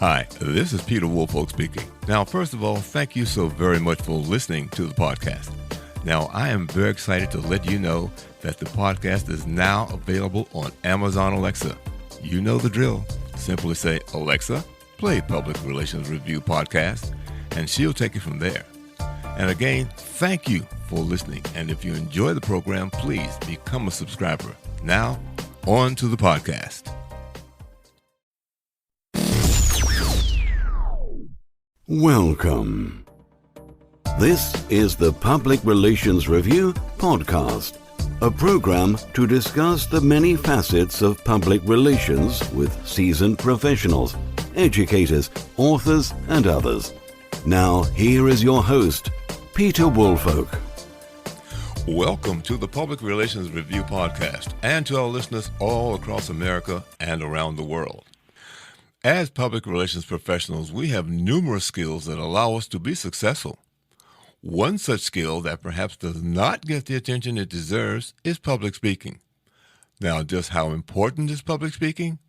Hi, this is Peter Woolfolk speaking. Now, first of all, thank you so very much for listening to the podcast. Now, I am very excited to let you know that the podcast is now available on Amazon Alexa. You know the drill. Simply say, Alexa, play Public Relations Review Podcast, and she'll take it from there. And again, thank you for listening. And if you enjoy the program, please become a subscriber. Now, on to the podcast. Welcome. This is the Public Relations Review Podcast, a program to discuss the many facets of public relations with seasoned professionals, educators, authors, and others. Now, here is your host, Peter Woolfolk. Welcome to the Public Relations Review Podcast and to our listeners all across America and around the world. As public relations professionals, we have numerous skills that allow us to be successful. One such skill that perhaps does not get the attention it deserves is public speaking. Now, just how important is public speaking?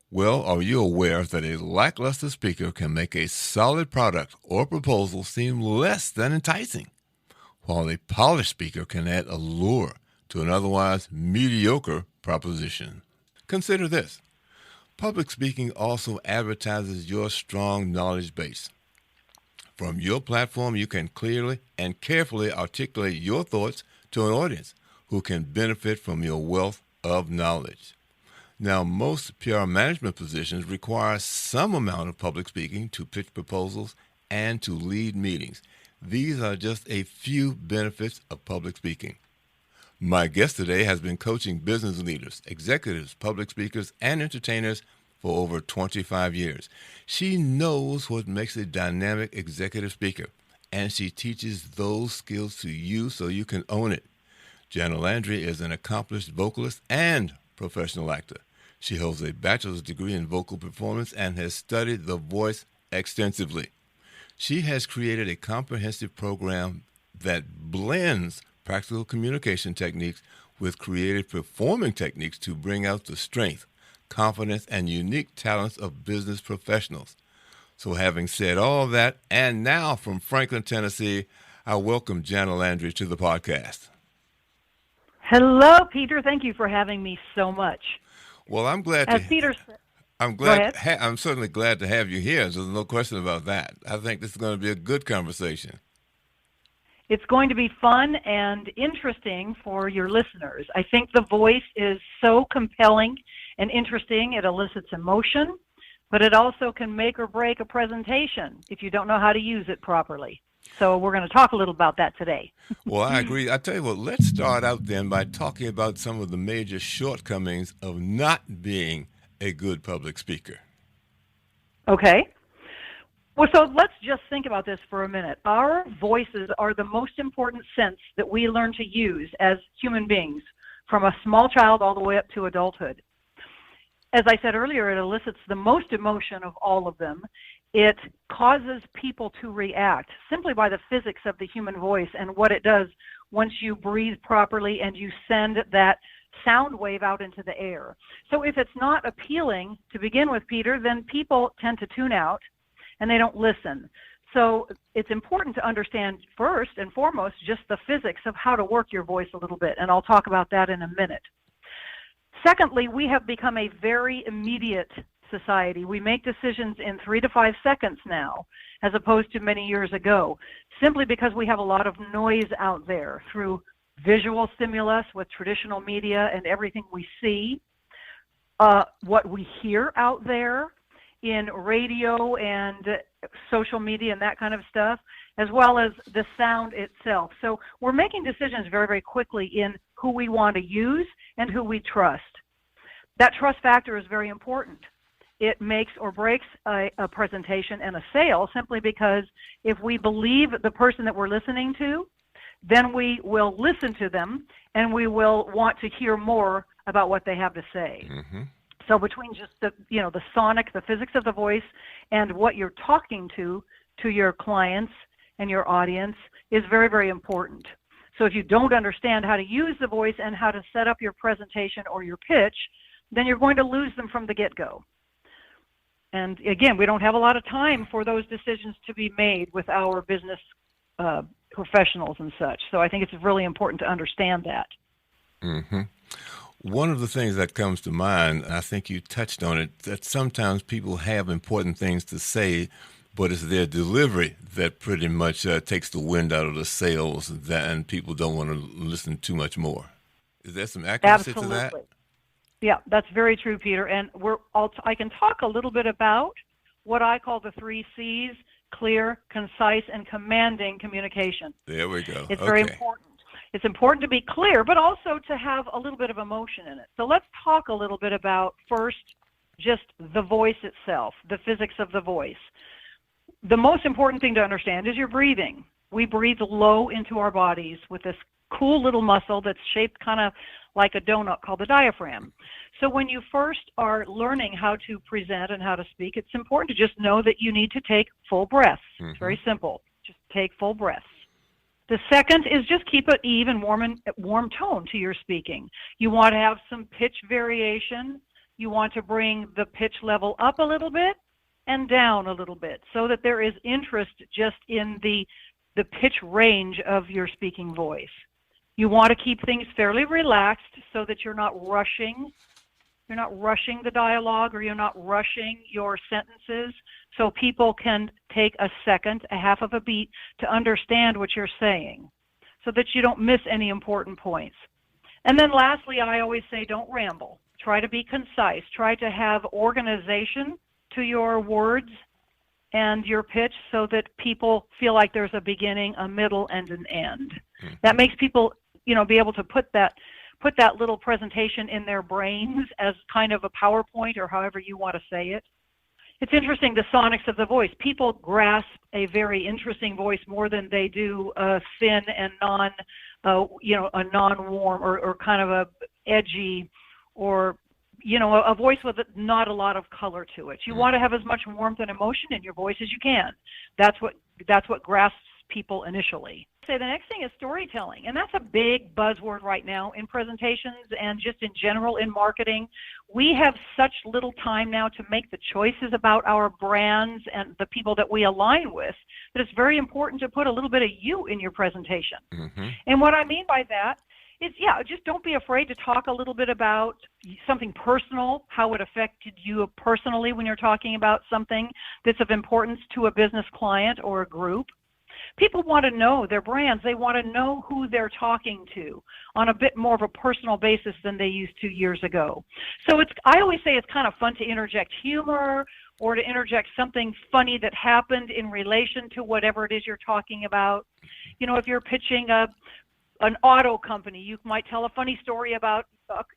Well, are you aware that a lackluster speaker can make a solid product or proposal seem less than enticing, while a polished speaker can add allure to an otherwise mediocre proposition? Consider this. Public speaking also advertises your strong knowledge base. From your platform, you can clearly and carefully articulate your thoughts to an audience who can benefit from your wealth of knowledge. Now, most PR management positions require some amount of public speaking to pitch proposals and to lead meetings. These are just a few benefits of public speaking. My guest today has been coaching business leaders, executives, public speakers, and entertainers for over 25 years. She knows what makes a dynamic executive speaker, and she teaches those skills to you so you can own it. Janna Landry is an accomplished vocalist and professional actor. She holds a bachelor's degree in vocal performance and has studied the voice extensively. She has created a comprehensive program that blends practical communication techniques with creative performing techniques to bring out the strength, confidence, and unique talents of business professionals. So having said all that, and now from Franklin, Tennessee, I welcome Janna Landry to the podcast. Hello, Peter. Thank you for having me so much. Well, I'm glad As Peter said, I'm certainly glad to have you here. There's no question about that. I think this is going to be a good conversation. it's going to be fun and interesting for your listeners. I think the voice is so compelling and interesting. It elicits emotion, but it also can make or break a presentation if you don't know how to use it properly. So we're going to talk a little about that today. Well, I agree. I tell you what, let's start out then by talking about some of the major shortcomings of not being a good public speaker. Okay. Well, so let's just think about this for a minute. Our voices are the most important sense that we learn to use as human beings, from a small child all the way up to adulthood. As I said earlier, it elicits the most emotion of all of them. It causes people to react simply by the physics of the human voice and what it does once you breathe properly and you send that sound wave out into the air. So if it's not appealing to begin with, Peter, then people tend to tune out and they don't listen. So it's important to understand first and foremost just the physics of how to work your voice a little bit, and I'll talk about that in a minute. Secondly, we have become a very immediate society. We make decisions in 3 to 5 seconds now, as opposed to many years ago, simply because we have a lot of noise out there through visual stimulus with traditional media and everything we see, what we hear out there in radio and social media and that kind of stuff, as well as the sound itself. So we're making decisions very, very quickly in who we want to use and who we trust. That trust factor is very important. It makes or breaks a presentation and a sale, simply because if we believe the person that we're listening to, then we will listen to them and we will want to hear more about what they have to say. Mm-hmm. So between just the sonic, the physics of the voice, and what you're talking to your clients and your audience is very, very important. So if you don't understand how to use the voice and how to set up your presentation or your pitch, then you're going to lose them from the get-go. And again, we don't have a lot of time for those decisions to be made with our business professionals and such. So I think it's really important to understand that. Mm-hmm. One of the things that comes to mind, I think you touched on it, that sometimes people have important things to say, but it's their delivery that pretty much takes the wind out of the sails, and people don't want to listen too much more. Is there some accuracy to that? Yeah, that's very true, Peter. And I can talk a little bit about what I call the 3 C's: clear, concise, and commanding communication. There we go. It's very important. It's important to be clear, but also to have a little bit of emotion in it. So let's talk a little bit about, first, just the voice itself, the physics of the voice. The most important thing to understand is your breathing. We breathe low into our bodies with this cool little muscle that's shaped kind of like a donut called the diaphragm. So when you first are learning how to present and how to speak, it's important to just know that you need to take full breaths. Mm-hmm. It's very simple. Just take full breaths. The second is just keep an even, warm tone to your speaking. You want to have some pitch variation. You want to bring the pitch level up a little bit and down a little bit so that there is interest just in the pitch range of your speaking voice. You want to keep things fairly relaxed so that you're not rushing. You're not rushing the dialogue, or you're not rushing your sentences, so people can take a second, a half of a beat, to understand what you're saying, so that you don't miss any important points. And then lastly, I always say don't ramble. Try to be concise. Try to have organization to your words and your pitch so that people feel like there's a beginning, a middle, and an end. Mm-hmm. That makes people, be able to put that little presentation in their brains as kind of a PowerPoint, or however you want to say it. It's interesting, the sonics of the voice. People grasp a very interesting voice more than they do a thin and a non-warm or kind of a edgy, or a voice with not a lot of color to it. You want to have as much warmth and emotion in your voice as you can. That's what grasps people initially. The next thing is storytelling, and that's a big buzzword right now in presentations and just in general in marketing. We have such little time now to make the choices about our brands and the people that we align with that it's very important to put a little bit of you in your presentation. Mm-hmm. And what I mean by that is, just don't be afraid to talk a little bit about something personal, how it affected you personally when you're talking about something that's of importance to a business client or a group. People want to know their brands. They want to know who they're talking to on a bit more of a personal basis than they used to years ago. So I always say it's kind of fun to interject humor or to interject something funny that happened in relation to whatever it is you're talking about. If you're pitching an auto company, you might tell a funny story about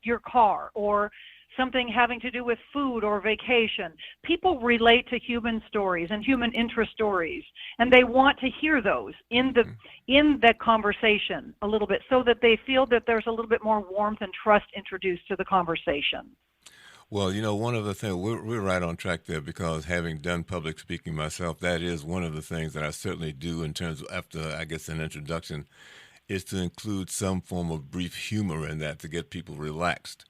your car, or something having to do with food or vacation. People relate to human stories and human interest stories, and they want to hear those in the conversation a little bit, so that they feel that there's a little bit more warmth and trust introduced to the conversation. Well, one of the things, we're right on track there, because having done public speaking myself, that is one of the things that I certainly do in terms of, after, I guess, an introduction, is to include some form of brief humor in that to get people relaxed.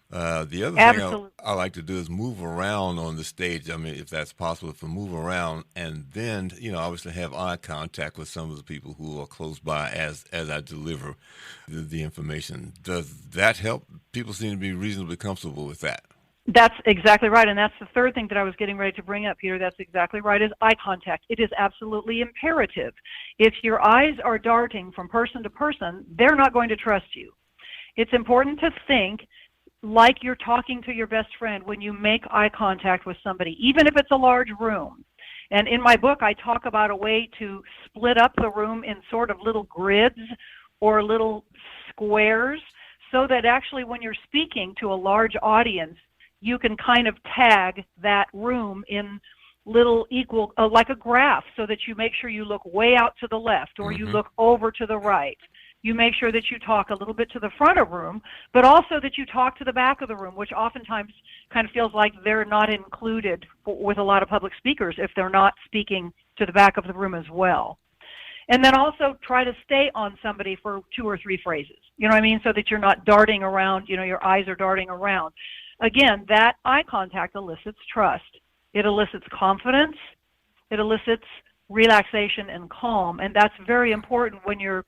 The other thing I like to do is move around on the stage. I mean, if that's possible, to move around, and then, obviously have eye contact with some of the people who are close by as I deliver the information. Does that help? People seem to be reasonably comfortable with that. That's exactly right, and that's the third thing that I was getting ready to bring up, Peter. That's exactly right, is eye contact. It is absolutely imperative. If your eyes are darting from person to person, they're not going to trust you. It's important to think like you're talking to your best friend when you make eye contact with somebody, even if it's a large room. And in my book, I talk about a way to split up the room in sort of little grids or little squares, so that actually when you're speaking to a large audience, you can kind of tag that room in little equal, like a graph, so that you make sure you look way out to the left, or you look over to the right. You make sure that you talk a little bit to the front of the room, but also that you talk to the back of the room, which oftentimes kind of feels like they're not included with a lot of public speakers if they're not speaking to the back of the room as well. And then also try to stay on somebody for 2 or 3 phrases, you know what I mean, so that you're not darting around, your eyes are darting around. Again, that eye contact elicits trust. It elicits confidence. It elicits relaxation and calm, and that's very important when you're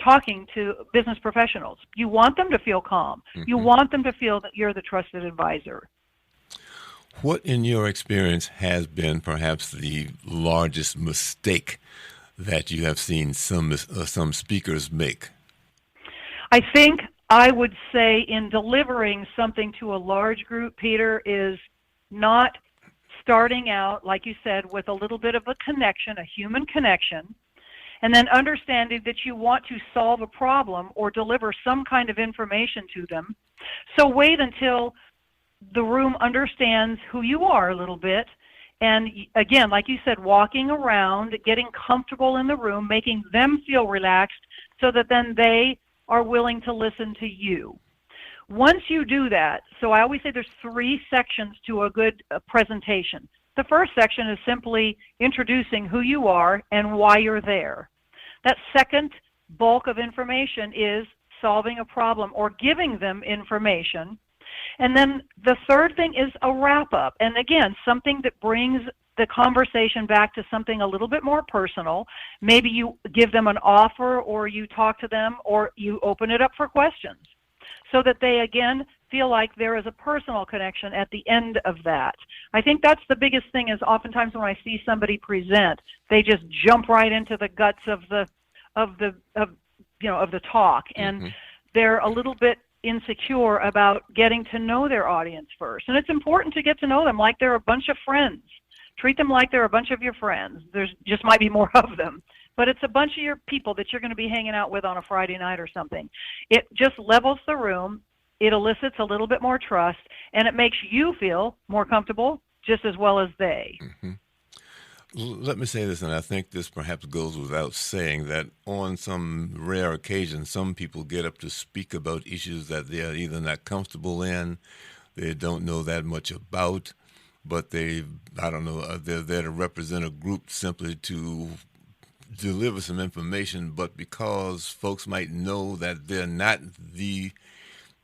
talking to business professionals. You want them to feel calm. You want them to feel that you're the trusted advisor. What, in your experience, has been perhaps the largest mistake that you have seen some speakers make? I think I would say in delivering something to a large group, Peter, is not starting out, like you said, with a little bit of a connection, a human connection, and then understanding that you want to solve a problem or deliver some kind of information to them. So wait until the room understands who you are a little bit. And again, like you said, walking around, getting comfortable in the room, making them feel relaxed so that then they are willing to listen to you. Once you do that, so I always say there's 3 sections to a good presentation. The first section is simply introducing who you are and why you're there. That second bulk of information is solving a problem or giving them information. And then the third thing is a wrap-up. And again, something that brings the conversation back to something a little bit more personal. Maybe you give them an offer, or you talk to them, or you open it up for questions, so that they, again, feel like there is a personal connection at the end of that. I think that's the biggest thing, is oftentimes when I see somebody present, they just jump right into the guts of the talk, and they're a little bit insecure about getting to know their audience first. And it's important to get to know them like they're a bunch of friends. Treat them like they're a bunch of your friends. There's just might be more of them, but it's a bunch of your people that you're going to be hanging out with on a Friday night or something. It just levels the room. It elicits a little bit more trust, and it makes you feel more comfortable just as well as they. Let me say this, and I think this perhaps goes without saying, that on some rare occasions, some people get up to speak about issues that they are either not comfortable in, they don't know that much about, but they're there to represent a group simply to deliver some information, but because folks might know that they're not the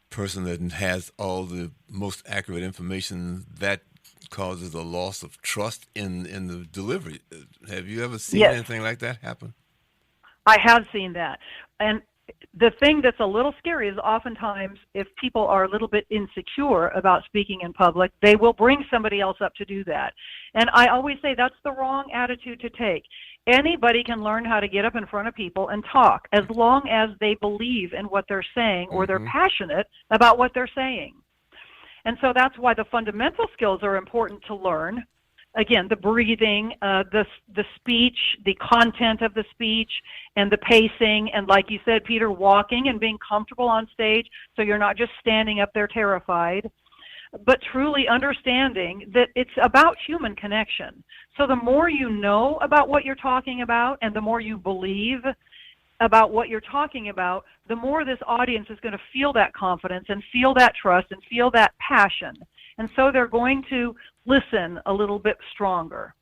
person that has all the most accurate information, that causes a loss of trust in the delivery. Have you ever seen anything like that happen? I have seen that. And the thing that's a little scary is oftentimes if people are a little bit insecure about speaking in public, they will bring somebody else up to do that. And I always say that's the wrong attitude to take. Anybody can learn how to get up in front of people and talk as long as they believe in what they're saying or they're passionate about what they're saying. And so that's why the fundamental skills are important to learn. Again, the breathing, the speech, the content of the speech, and the pacing, and like you said, Peter, walking and being comfortable on stage so you're not just standing up there terrified, but truly understanding that it's about human connection. So the more you know about what you're talking about and the more you believe about what you're talking about, the more this audience is going to feel that confidence and feel that trust and feel that passion. And so they're going to listen a little bit stronger.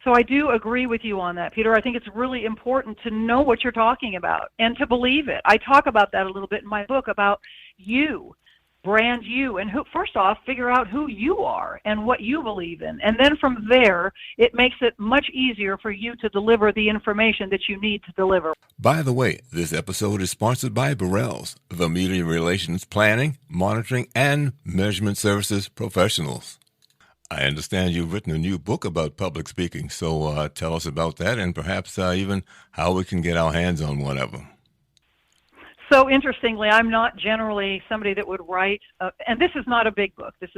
So I do agree with you on that, Peter. I think it's really important to know what you're talking about and to believe it. I talk about that a little bit in my book about you. Brand you, and first off, figure out who you are and what you believe in. And then from there, it makes it much easier for you to deliver the information that you need to deliver. By the way, this episode is sponsored by Burelles, the media relations planning, monitoring, and measurement services professionals. I understand you've written a new book about public speaking, so tell us about that and perhaps even how we can get our hands on one of them. So interestingly, I'm not generally somebody that would write, and this is not a big book. This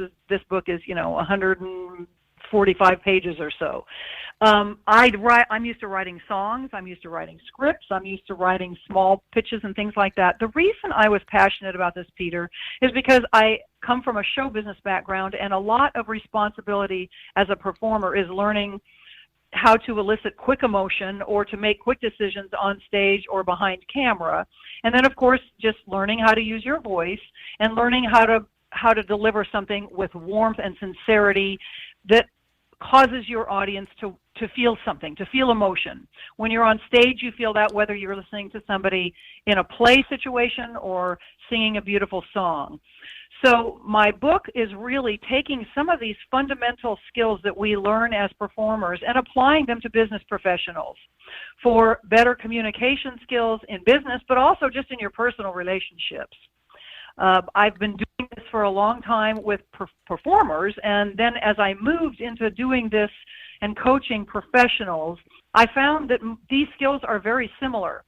book is 145 pages or so. I'm used to writing songs. I'm used to writing scripts. I'm used to writing small pitches and things like that. The reason I was passionate about this, Peter, is because I come from a show business background, and a lot of responsibility as a performer is learning how to elicit quick emotion or to make quick decisions on stage or behind camera. And then, of course, just learning how to use your voice and learning how to deliver something with warmth and sincerity that causes your audience to feel something, to feel emotion. When you're on stage, you feel that whether you're listening to somebody in a play situation or singing a beautiful song. So my book is really taking some of these fundamental skills that we learn as performers and applying them to business professionals for better communication skills in business, but also just in your personal relationships. I've been doing this for a long time with performers, and then as I moved into doing this and coaching professionals, I found that these skills are very similar.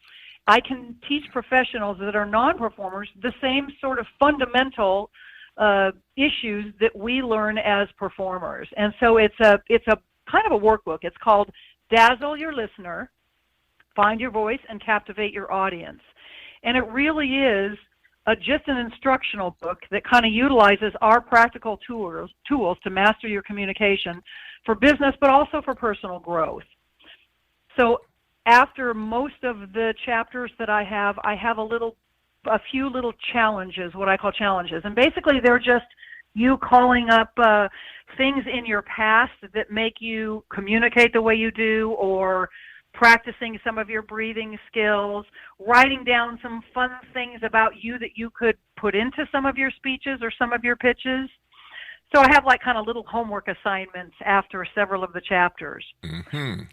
I can teach professionals that are non-performers the same sort of fundamental issues that we learn as performers. And so it's a kind of a workbook. It's called Dazzle Your Listener, Find Your Voice, and Captivate Your Audience. And it really is just an instructional book that kind of utilizes our practical tools to master your communication for business, but also for personal growth. So after most of the chapters that I have a few little challenges, what I call challenges. And basically they're just you calling up things in your past that make you communicate the way you do, or practicing some of your breathing skills, writing down some fun things about you that you could put into some of your speeches or some of your pitches. So I have like kind of little homework assignments after several of the chapters. Mm-hmm.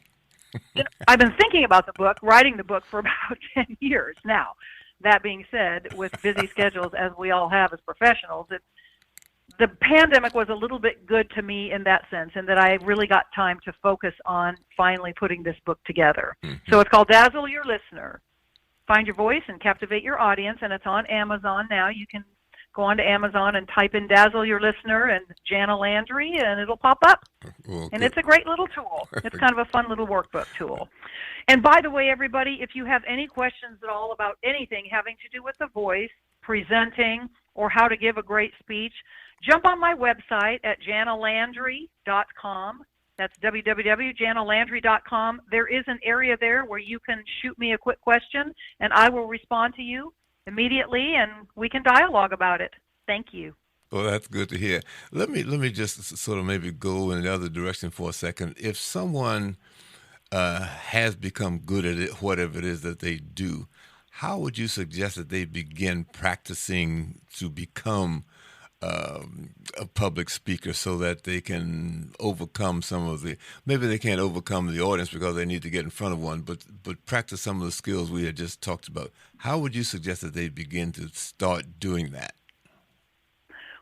I've been thinking about writing the book for about 10 years now. That being said, with busy schedules as we all have as professionals, the pandemic was a little bit good to me in that sense, in that I really got time to focus on finally putting this book together. Mm-hmm. So it's called Dazzle Your Listener, Find Your Voice, and Captivate Your Audience, and it's on Amazon now. You can go on to Amazon and type in Dazzle Your Listener and Janna Landry, and it'll pop up. Well, and it's a great little tool. It's kind of a fun little workbook tool. And by the way, everybody, if you have any questions at all about anything having to do with the voice, presenting, or how to give a great speech, jump on my website at jannalandry.com. That's www.jannalandry.com. There is an area there where you can shoot me a quick question, and I will respond to you immediately, and we can dialogue about it. Thank you. Well, that's good to hear. Let me just sort of maybe go in the other direction for a second. If someone has become good at it, whatever it is that they do, how would you suggest that they begin practicing to become a public speaker, so that they can overcome some of maybe they can't overcome the audience because they need to get in front of one, but practice some of the skills we had just talked about? How would you suggest that they begin to start doing that?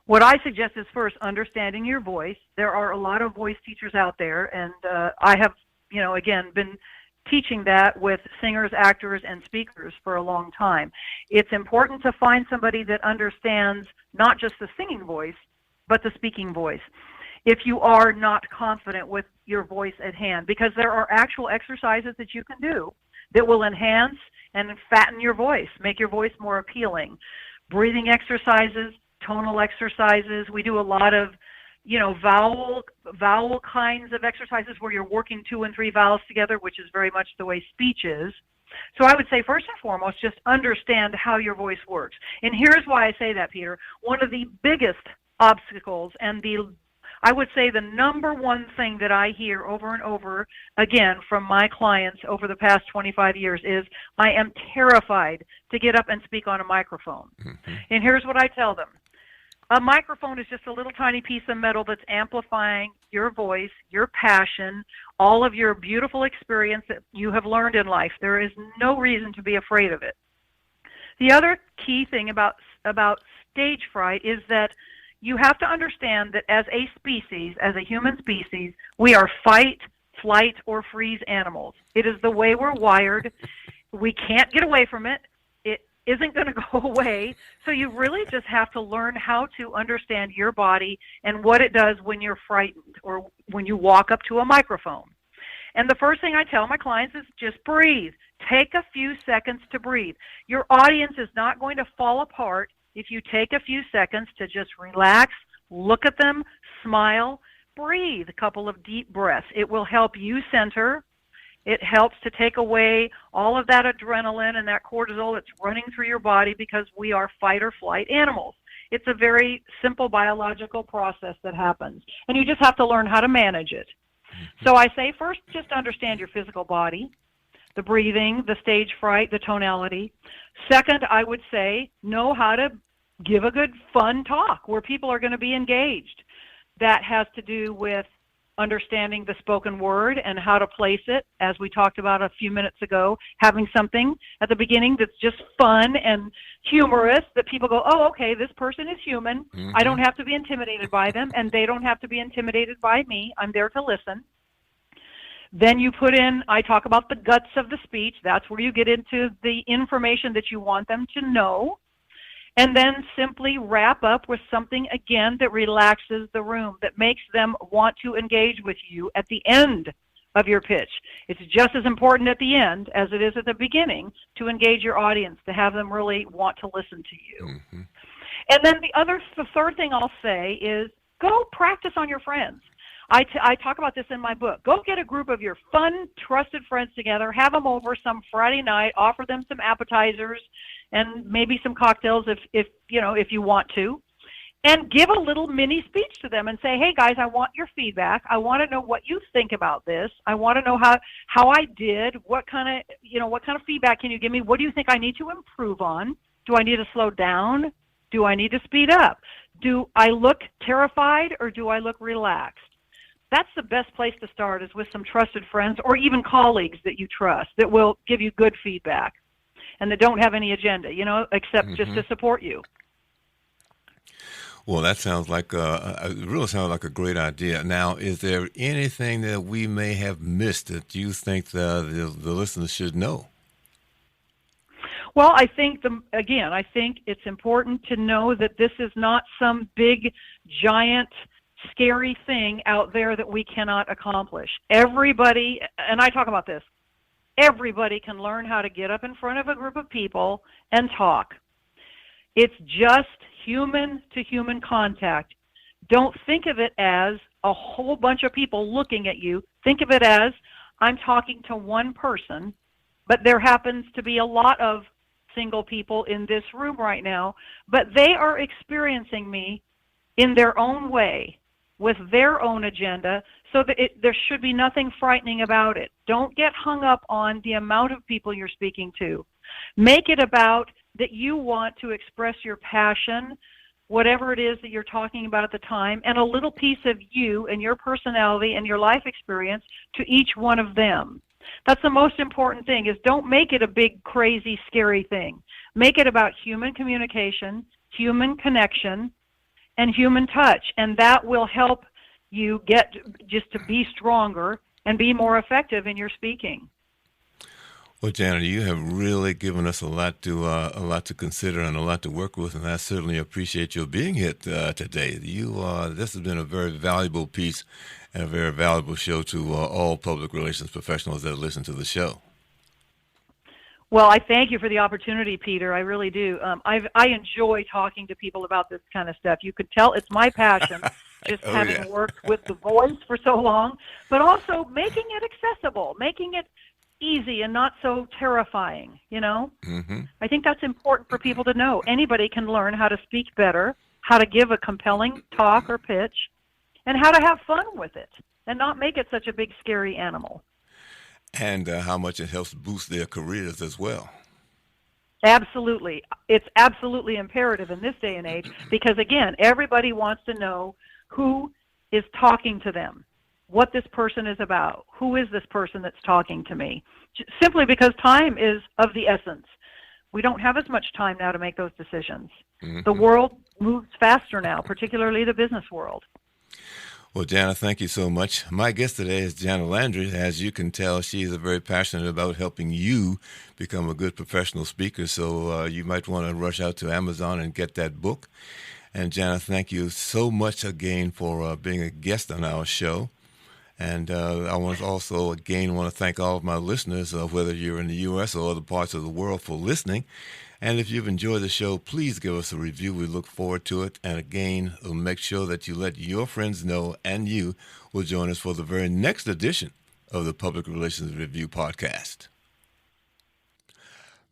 What I suggest is first understanding your voice. There are a lot of voice teachers out there, and I have, again, been teaching that with singers, actors, and speakers for a long time. It's important to find somebody that understands not just the singing voice, but the speaking voice, if you are not confident with your voice at hand, because there are actual exercises that you can do that will enhance and fatten your voice, make your voice more appealing. Breathing exercises, tonal exercises. We do a lot of vowel kinds of exercises where you're working 2 and 3 vowels together, which is very much the way speech is. So I would say first and foremost, just understand how your voice works. And here's why I say that, Peter. One of the biggest obstacles, and I would say the number one thing that I hear over and over again from my clients over the past 25 years is, I am terrified to get up and speak on a microphone. Mm-hmm. And here's what I tell them. A microphone is just a little tiny piece of metal that's amplifying your voice, your passion, all of your beautiful experience that you have learned in life. There is no reason to be afraid of it. The other key thing about stage fright is that you have to understand that as a species, as a human species, we are fight, flight, or freeze animals. It is the way we're wired. We can't get away from it. Isn't going to go away. So you really just have to learn how to understand your body and what it does when you're frightened or when you walk up to a microphone. And the first thing I tell my clients is just breathe. Take a few seconds to breathe. Your audience is not going to fall apart if you take a few seconds to just relax, look at them, smile, breathe a couple of deep breaths. It will help you center. It helps to take away all of that adrenaline and that cortisol that's running through your body, because we are fight or flight animals. It's a very simple biological process that happens, and you just have to learn how to manage it. So I say first, just understand your physical body, the breathing, the stage fright, the tonality. Second, I would say know how to give a good, fun talk where people are going to be engaged. That has to do with understanding the spoken word and how to place it, as we talked about a few minutes ago, having something at the beginning that's just fun and humorous that people go, oh, okay, this person is human. Mm-hmm. I don't have to be intimidated by them, and they don't have to be intimidated by me. I'm there to listen. Then you put in, I talk about the guts of the speech. That's where you get into the information that you want them to know. And then simply wrap up with something, again, that relaxes the room, that makes them want to engage with you at the end of your pitch. It's just as important at the end as it is at the beginning to engage your audience, to have them really want to listen to you. Mm-hmm. And then the third thing I'll say is go practice on your friends. I talk about this in my book. Go get a group of your fun, trusted friends together, have them over some Friday night, offer them some appetizers and maybe some cocktails if you want to, and give a little mini speech to them and say, hey guys, I want your feedback. I want to know what you think about this. I want to know how I did. What kind of feedback can you give me? What do you think I need to improve on? Do I need to slow down? Do I need to speed up? Do I look terrified or do I look relaxed? That's the best place to start, is with some trusted friends or even colleagues that you trust that will give you good feedback and that don't have any agenda, except just to support you. Well, that sounds like it really sounds like a great idea. Now, is there anything that we may have missed that you think the listeners should know? Well, I think it's important to know that this is not some big, giant, scary thing out there that we cannot accomplish. Everybody, and I talk about this, everybody can learn how to get up in front of a group of people and talk. It's just human-to-human contact. Don't think of it as a whole bunch of people looking at you. Think of it as, I'm talking to one person, but there happens to be a lot of single people in this room right now, but they are experiencing me in their own way, with their own agenda, so that there should be nothing frightening about it. Don't get hung up on the amount of people you're speaking to. Make it about that you want to express your passion, whatever it is that you're talking about at the time, and a little piece of you and your personality and your life experience to each one of them. That's the most important thing, is don't make it a big, crazy, scary thing. Make it about human communication, human connection, and human touch, and that will help you get just to be stronger and be more effective in your speaking. Well, Janna, you have really given us a lot to consider and a lot to work with, and I certainly appreciate your being here today. This has been a very valuable piece and a very valuable show to all public relations professionals that listen to the show. Well, I thank you for the opportunity, Peter. I really do. I enjoy talking to people about this kind of stuff. You could tell it's my passion, just having worked with the voice for so long, but also making it accessible, making it easy and not so terrifying, Mm-hmm. I think that's important for people to know. Anybody can learn how to speak better, how to give a compelling talk or pitch, and how to have fun with it and not make it such a big, scary animal. And how much it helps boost their careers as well. Absolutely. It's absolutely imperative in this day and age because, again, everybody wants to know who is talking to them, what this person is about, who is this person that's talking to me, simply because time is of the essence. We don't have as much time now to make those decisions. Mm-hmm. The world moves faster now, particularly the business world. Well, Janna, thank you so much. My guest today is Janna Landry. As you can tell, she is very passionate about helping you become a good professional speaker. So you might want to rush out to Amazon and get that book. And Janna, thank you so much again for being a guest on our show. And I want to thank all of my listeners, whether you're in the U.S. or other parts of the world, for listening. And if you've enjoyed the show, please give us a review. We look forward to it. And again, we'll make sure that you let your friends know, and you will join us for the very next edition of the Public Relations Review podcast.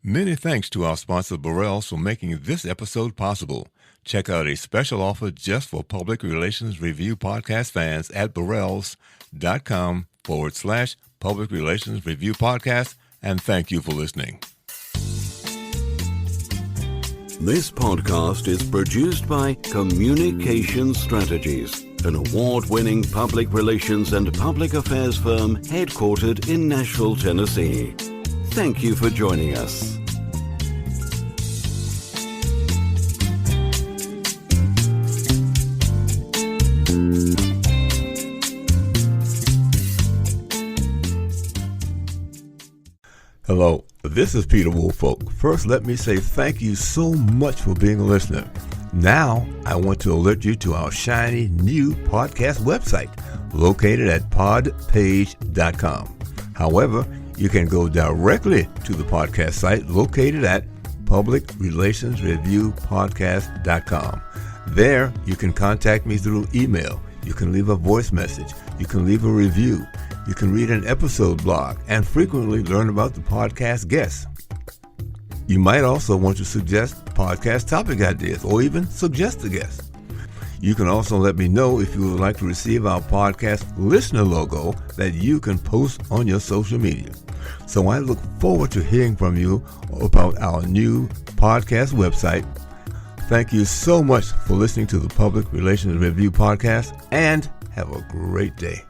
Many thanks to our sponsor, Burelles, for making this episode possible. Check out a special offer just for Public Relations Review podcast fans at Burelles.com/Public Relations Review podcast. And thank you for listening. This podcast is produced by Communication Strategies, an award-winning public relations and public affairs firm headquartered in Nashville, Tennessee. Thank you for joining us. Hello, this is Peter Woolfolk. First, let me say thank you so much for being a listener. Now, I want to alert you to our shiny new podcast website located at podpage.com. However, you can go directly to the podcast site located at publicrelationsreviewpodcast.com. There, you can contact me through email. You can leave a voice message. You can leave a review. You can read an episode blog and frequently learn about the podcast guests. You might also want to suggest podcast topic ideas or even suggest a guest. You can also let me know if you would like to receive our podcast listener logo that you can post on your social media. So I look forward to hearing from you about our new podcast website. Thank you so much for listening to the Public Relations Review podcast, and have a great day.